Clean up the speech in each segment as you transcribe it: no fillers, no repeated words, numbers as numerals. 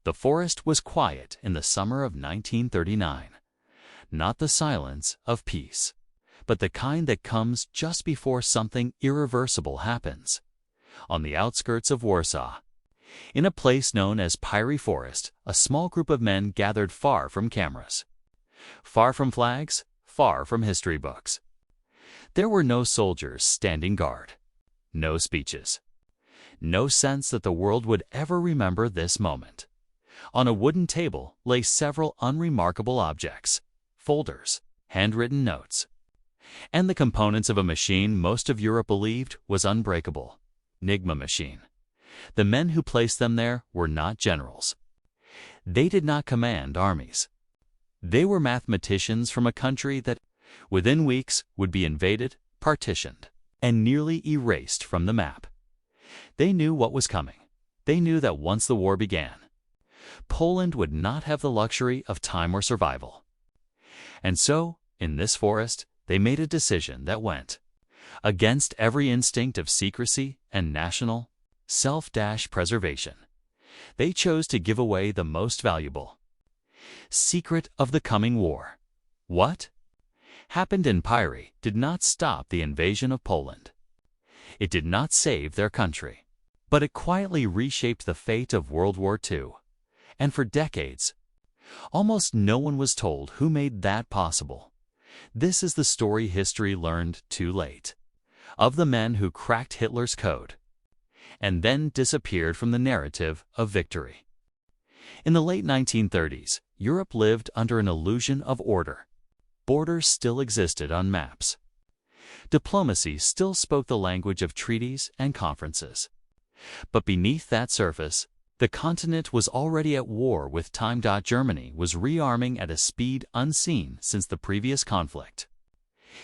The forest was quiet in the summer of 1939. Not the silence of peace, but the kind that comes just before something irreversible happens. On the outskirts of Warsaw, in a place known as Pyry Forest, a small group of men gathered far from cameras, far from flags, far from history books. There were no soldiers standing guard, no speeches, no sense that the world would ever remember this moment. On a wooden table lay several unremarkable objects, folders, handwritten notes, and the components of a machine most of Europe believed was unbreakable. Enigma machine. The men who placed them there were not generals. They did not command armies. They were mathematicians from a country that, within weeks, would be invaded, partitioned, and nearly erased from the map. They knew what was coming. They knew that once the war began, Poland would not have the luxury of time or survival. And so, in this forest, they made a decision that went against every instinct of secrecy and national self-preservation. They chose to give away the most valuable secret of the coming war. What happened in Pyry did not stop the invasion of Poland. It did not save their country, but it quietly reshaped the fate of World War II. And for decades, almost no one was told who made that possible. This is the story history learned too late, of the men who cracked Hitler's code and then disappeared from the narrative of victory. In the late 1930s, Europe lived under an illusion of order. Borders still existed on maps. Diplomacy still spoke the language of treaties and conferences. But beneath that surface, the continent was already at war with time. Germany was rearming at a speed unseen since the previous conflict.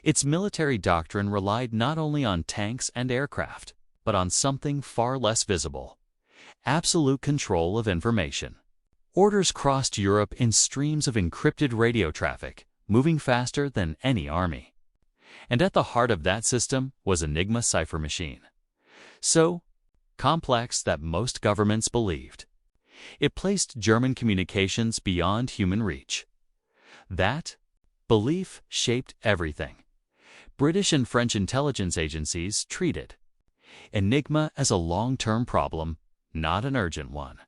Its military doctrine relied not only on tanks and aircraft, but on something far less visible: absolute control of information. Orders crossed Europe in streams of encrypted radio traffic, moving faster than any army. And at the heart of that system was Enigma cipher machine, so complex that most governments believed it placed German communications beyond human reach. That belief shaped everything. British and French intelligence agencies treated Enigma as a long-term problem, not an urgent one.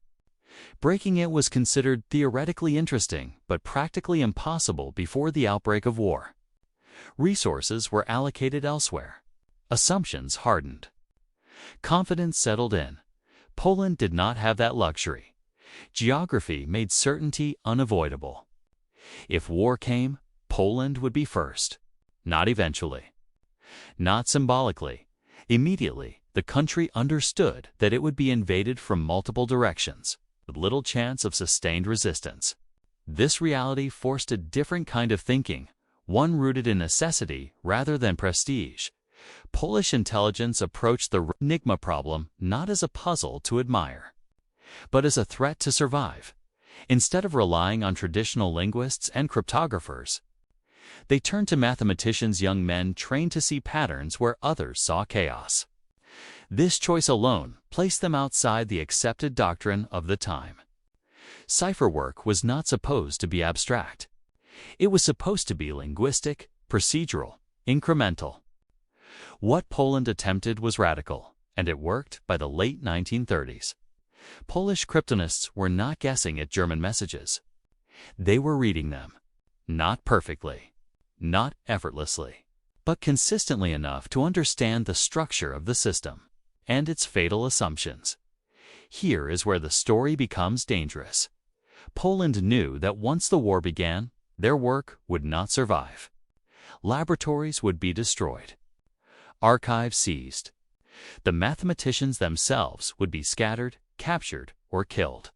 Breaking it was considered theoretically interesting but practically impossible before the outbreak of war. Resources were allocated elsewhere. Assumptions hardened. Confidence settled in. Poland did not have that luxury. Geography made certainty unavoidable. If war came, Poland would be first. Not eventually. Not symbolically. Immediately, the country understood that it would be invaded from multiple directions, with little chance of sustained resistance. This reality forced a different kind of thinking, one rooted in necessity rather than prestige. Polish intelligence approached the Enigma problem not as a puzzle to admire, but as a threat to survive. Instead of relying on traditional linguists and cryptographers, they turned to mathematicians, young men trained to see patterns where others saw chaos. This choice alone placed them outside the accepted doctrine of the time. Cipher work was not supposed to be abstract. It was supposed to be linguistic, procedural, incremental. What Poland attempted was radical, and it worked by the late 1930s. Polish cryptonists were not guessing at German messages. They were reading them, not perfectly, not effortlessly, but consistently enough to understand the structure of the system and its fatal assumptions. Here is where the story becomes dangerous. Poland knew that once the war began, their work would not survive. Laboratories would be destroyed. Archives seized. The mathematicians themselves would be scattered, captured, or killed.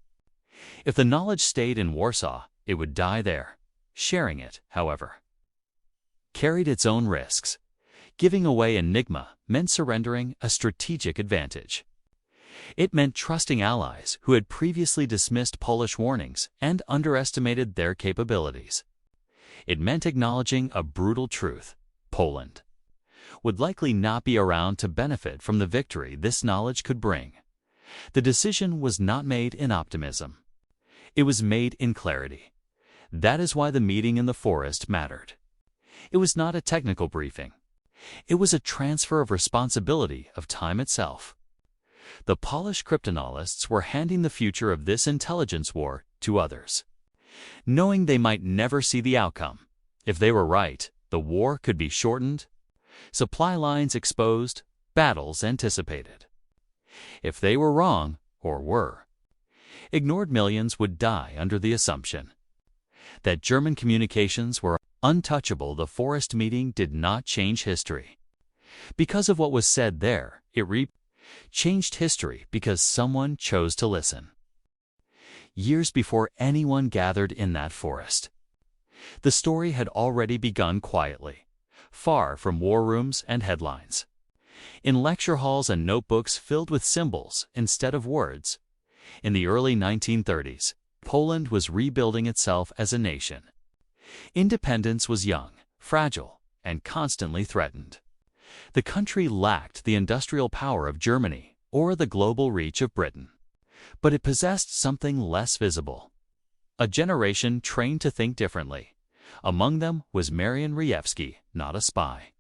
If the knowledge stayed in Warsaw, it would die there. Sharing it, however, carried its own risks. Giving away Enigma meant surrendering a strategic advantage. It meant trusting allies who had previously dismissed Polish warnings and underestimated their capabilities. It meant acknowledging a brutal truth: Poland would likely not be around to benefit from the victory this knowledge could bring. The decision was not made in optimism. It was made in clarity. That is why the meeting in the forest mattered. It was not a technical briefing. It was a transfer of responsibility of time itself. The Polish cryptanalysts were handing the future of this intelligence war to others, knowing they might never see the outcome. If they were right, the war could be shortened, supply lines exposed, battles anticipated. If they were wrong, or were ignored, millions would die under the assumption that German communications were untouchable. The forest meeting did not change history because of what was said there. It changed history because someone chose to listen. Years before anyone gathered in that forest, the story had already begun quietly, far from war rooms and headlines. In lecture halls and notebooks filled with symbols instead of words. In the early 1930s, Poland was rebuilding itself as a nation. Independence was young, fragile, and constantly threatened. The country lacked the industrial power of Germany or the global reach of Britain, but it possessed something less visible. A generation trained to think differently. Among them was Marian Rejewski, not a spy,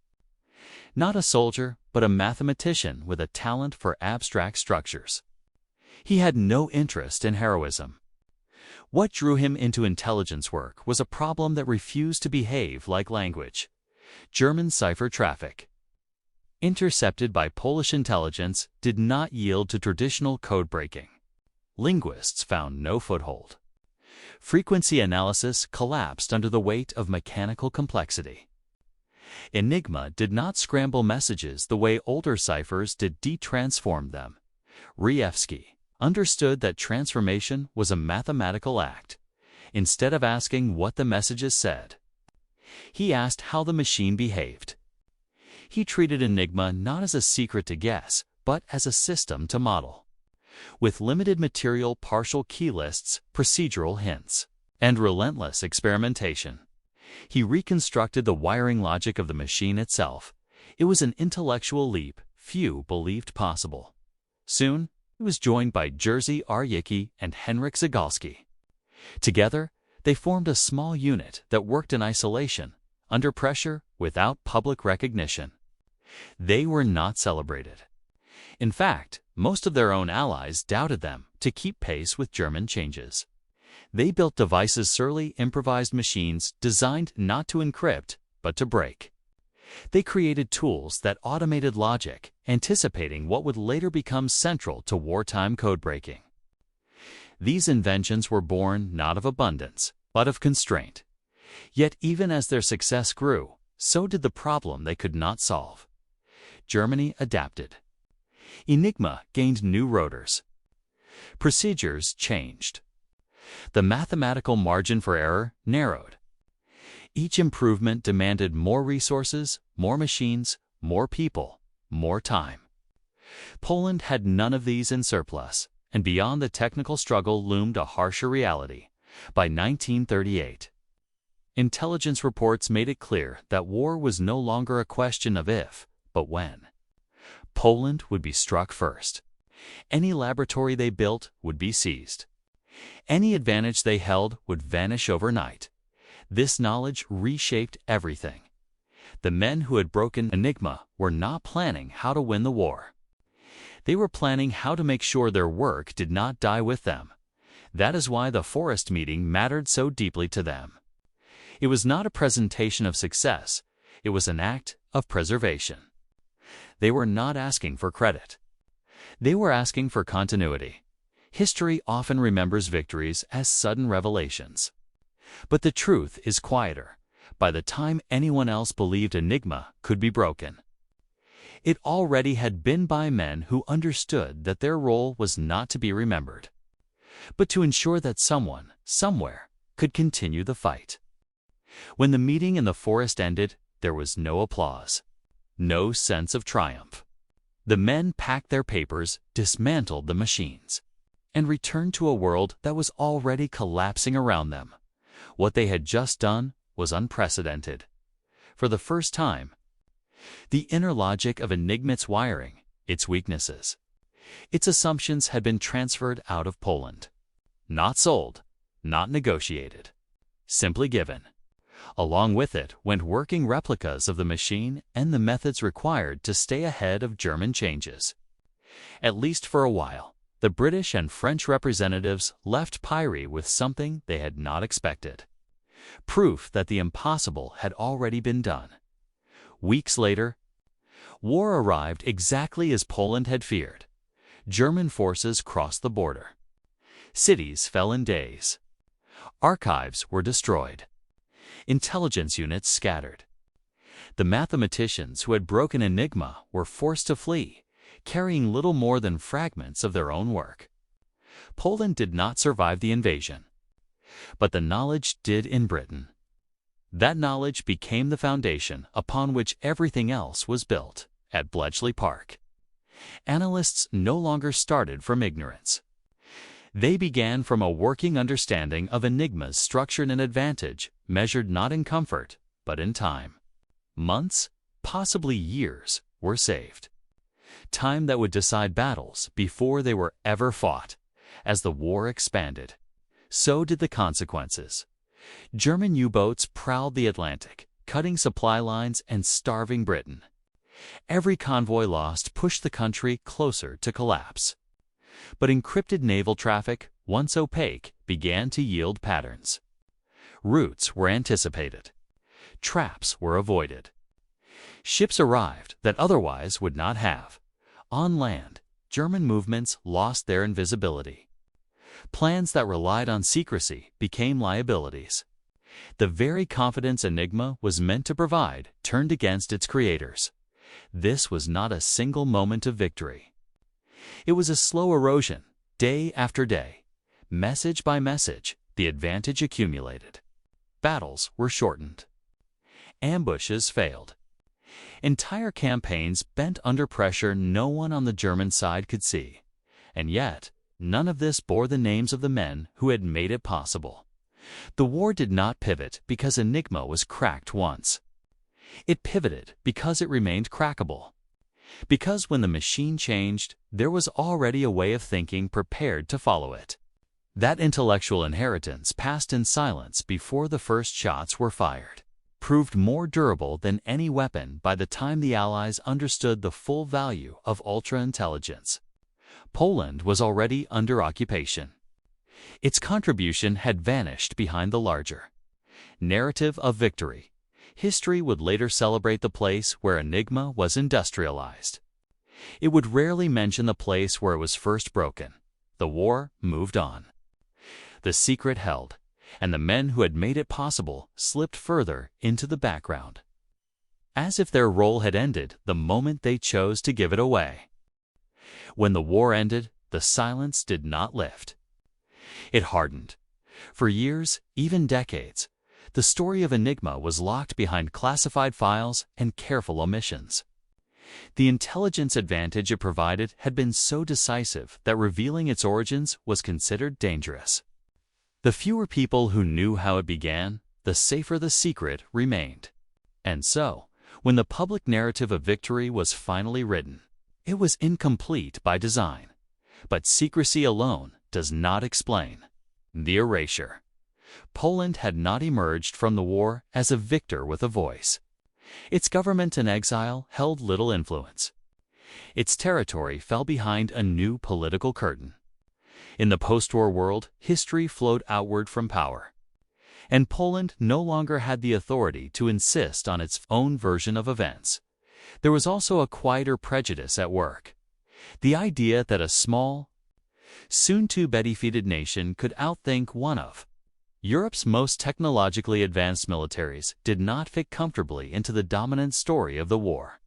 not a soldier, but a mathematician with a talent for abstract structures. He had no interest in heroism. What drew him into intelligence work was a problem that refused to behave like language: German cipher traffic, intercepted by Polish intelligence, did not yield to traditional code breaking. Linguists found no foothold. Frequency analysis collapsed under the weight of mechanical complexity. Enigma did not scramble messages the way older ciphers did transform them. Rejewski understood that transformation was a mathematical act. Instead of asking what the messages said, he asked how the machine behaved. He treated Enigma not as a secret to guess, but as a system to model. With limited material, partial key lists, procedural hints, and relentless experimentation, he reconstructed the wiring logic of the machine itself. It was an intellectual leap few believed possible. Soon, he was joined by Jerzy Aryicki and Henryk Zagalski. Together, they formed a small unit that worked in isolation, under pressure, without public recognition. They were not celebrated. In fact, most of their own allies doubted them to keep pace with German changes. They built devices, surly, improvised machines designed not to encrypt, but to break. They created tools that automated logic, anticipating what would later become central to wartime code-breaking. These inventions were born not of abundance, but of constraint. Yet even as their success grew, so did the problem they could not solve. Germany adapted. Enigma gained new rotors. Procedures changed. The mathematical margin for error narrowed. Each improvement demanded more resources, more machines, more people, more time. Poland had none of these in surplus, and beyond the technical struggle loomed a harsher reality. By 1938, intelligence reports made it clear that war was no longer a question of if, but when. Poland would be struck first. Any laboratory they built would be seized. Any advantage they held would vanish overnight. This knowledge reshaped everything. The men who had broken Enigma were not planning how to win the war. They were planning how to make sure their work did not die with them. That is why the forest meeting mattered so deeply to them. It was not a presentation of success. It was an act of preservation. They were not asking for credit. They were asking for continuity. History often remembers victories as sudden revelations. But the truth is quieter. By the time anyone else believed Enigma could be broken, it already had been by men who understood that their role was not to be remembered, but to ensure that someone, somewhere, could continue the fight. When the meeting in the forest ended, there was no applause, no sense of triumph. The men packed their papers, dismantled the machines, and returned to a world that was already collapsing around them. What they had just done was unprecedented. For the first time, the inner logic of Enigma's wiring, its weaknesses, its assumptions had been transferred out of Poland. Not sold, not negotiated, simply given. Along with it went working replicas of the machine and the methods required to stay ahead of German changes. At least for a while, the British and French representatives left Pyre with something they had not expected. Proof that the impossible had already been done. Weeks later, war arrived exactly as Poland had feared. German forces crossed the border. Cities fell in days. Archives were destroyed. Intelligence units scattered. The mathematicians who had broken Enigma were forced to flee, carrying little more than fragments of their own work. Poland did not survive the invasion, but the knowledge did in Britain. That knowledge became the foundation upon which everything else was built at Bletchley Park. Analysts no longer started from ignorance. They began from a working understanding of Enigma's structure and advantage, measured not in comfort, but in time. Months, possibly years, were saved. Time that would decide battles before they were ever fought. As the war expanded, so did the consequences. German U-boats prowled the Atlantic, cutting supply lines and starving Britain. Every convoy lost pushed the country closer to collapse. But encrypted naval traffic, once opaque, began to yield patterns. Routes were anticipated. Traps were avoided. Ships arrived that otherwise would not have. On land, German movements lost their invisibility. Plans that relied on secrecy became liabilities. The very confidence Enigma was meant to provide turned against its creators. This was not a single moment of victory. It was a slow erosion, day after day. Message by message, the advantage accumulated. Battles were shortened. Ambushes failed. Entire campaigns bent under pressure no one on the German side could see. And yet, none of this bore the names of the men who had made it possible. The war did not pivot because Enigma was cracked once. It pivoted because it remained crackable. Because when the machine changed, there was already a way of thinking prepared to follow it. That intellectual inheritance passed in silence before the first shots were fired, proved more durable than any weapon by the time the Allies understood the full value of ultra-intelligence. Poland was already under occupation. Its contribution had vanished behind the larger narrative of victory. History would later celebrate the place where Enigma was industrialized. It would rarely mention the place where it was first broken. The war moved on. The secret held, and the men who had made it possible slipped further into the background, as if their role had ended the moment they chose to give it away. When the war ended, the silence did not lift. It hardened. For years, even decades, the story of Enigma was locked behind classified files and careful omissions. The intelligence advantage it provided had been so decisive that revealing its origins was considered dangerous. The fewer people who knew how it began, the safer the secret remained. And so, when the public narrative of victory was finally written, it was incomplete by design. But secrecy alone does not explain the erasure. Poland had not emerged from the war as a victor with a voice. Its government in exile held little influence. Its territory fell behind a new political curtain. In the post-war world, history flowed outward from power. And Poland no longer had the authority to insist on its own version of events. There was also a quieter prejudice at work. The idea that a small, soon-to-be-defeated nation could outthink one of Europe's most technologically advanced militaries did not fit comfortably into the dominant story of the war.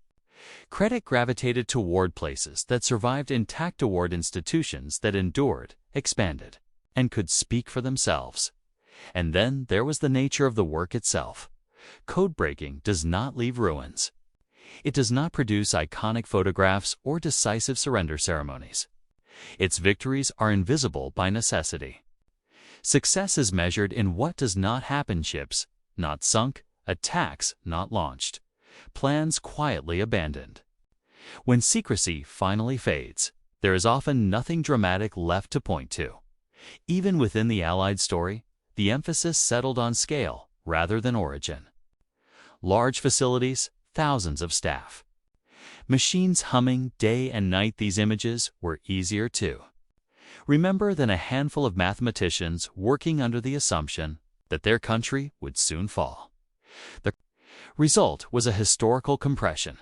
Credit gravitated toward places that survived intact, toward institutions that endured, expanded, and could speak for themselves. And then there was the nature of the work itself. Code-breaking does not leave ruins. It does not produce iconic photographs or decisive surrender ceremonies. Its victories are invisible by necessity. Success is measured in what does not happen: ships not sunk, attacks not launched, plans quietly abandoned. When secrecy finally fades, there is often nothing dramatic left to point to. Even within the Allied story, the emphasis settled on scale rather than origin. Large facilities, thousands of staff. Machines humming day and night, these images were easier to remember than a handful of mathematicians working under the assumption that their country would soon fall. The result was a historical compression.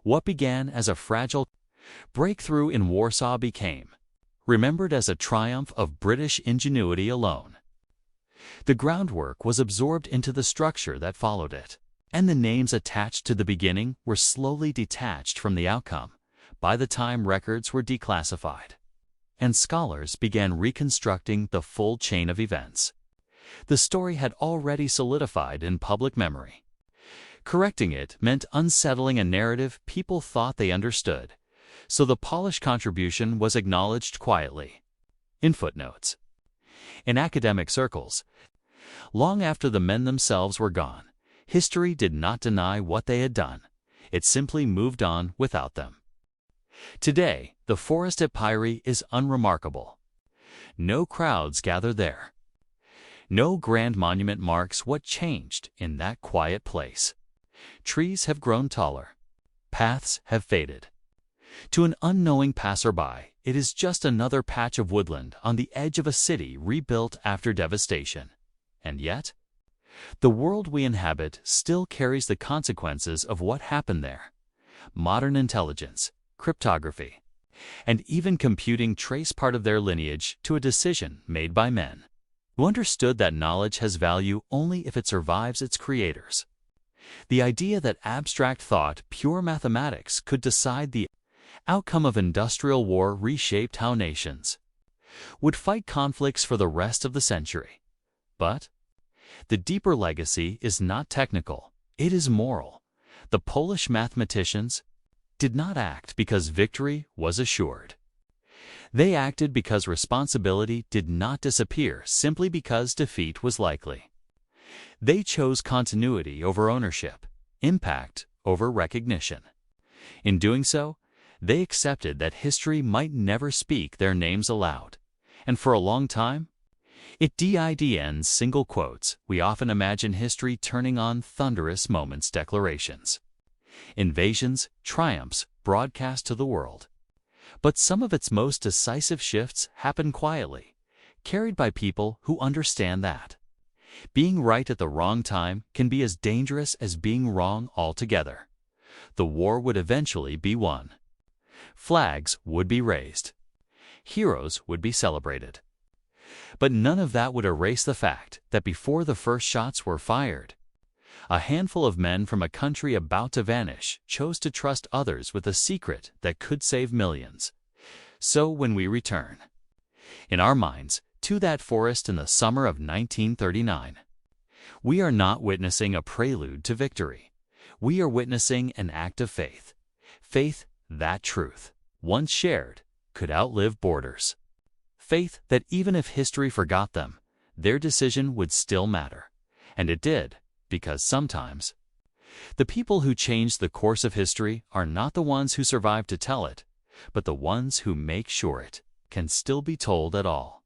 What began as a fragile breakthrough in Warsaw became remembered as a triumph of British ingenuity alone. The groundwork was absorbed into the structure that followed it, and the names attached to the beginning were slowly detached from the outcome by the time records were declassified, and scholars began reconstructing the full chain of events. The story had already solidified in public memory. Correcting it meant unsettling a narrative people thought they understood, so the polished contribution was acknowledged quietly, in footnotes. In academic circles, long after the men themselves were gone, history did not deny what they had done. It simply moved on without them. Today, the forest at Pyre is unremarkable. No crowds gather there. No grand monument marks what changed in that quiet place. Trees have grown taller. Paths have faded. To an unknowing passerby, it is just another patch of woodland on the edge of a city rebuilt after devastation. And yet, the world we inhabit still carries the consequences of what happened there. Modern intelligence, cryptography, and even computing trace part of their lineage to a decision made by men who understood that knowledge has value only if it survives its creators. The idea that abstract thought, pure mathematics, could decide the outcome of industrial war reshaped how nations would fight conflicts for the rest of the century. But the deeper legacy is not technical, it is moral. The Polish mathematicians did not act because victory was assured. They acted because responsibility did not disappear simply because defeat was likely. They chose continuity over ownership, impact over recognition. In doing so, they accepted that history might never speak their names aloud, and for a long time, it did single quotes. We often imagine history turning on thunderous moments, declarations, invasions, triumphs broadcast to the world. But some of its most decisive shifts happen quietly, carried by people who understand that being right at the wrong time can be as dangerous as being wrong altogether. The war would eventually be won. Flags would be raised. Heroes would be celebrated. But none of that would erase the fact that before the first shots were fired, a handful of men from a country about to vanish chose to trust others with a secret that could save millions. So when we return, in our minds, to that forest in the summer of 1939, we are not witnessing a prelude to victory. We are witnessing an act of faith. Faith that truth, once shared, could outlive borders. Faith that even if history forgot them, their decision would still matter. And it did, because sometimes the people who change the course of history are not the ones who survive to tell it, but the ones who make sure it can still be told at all.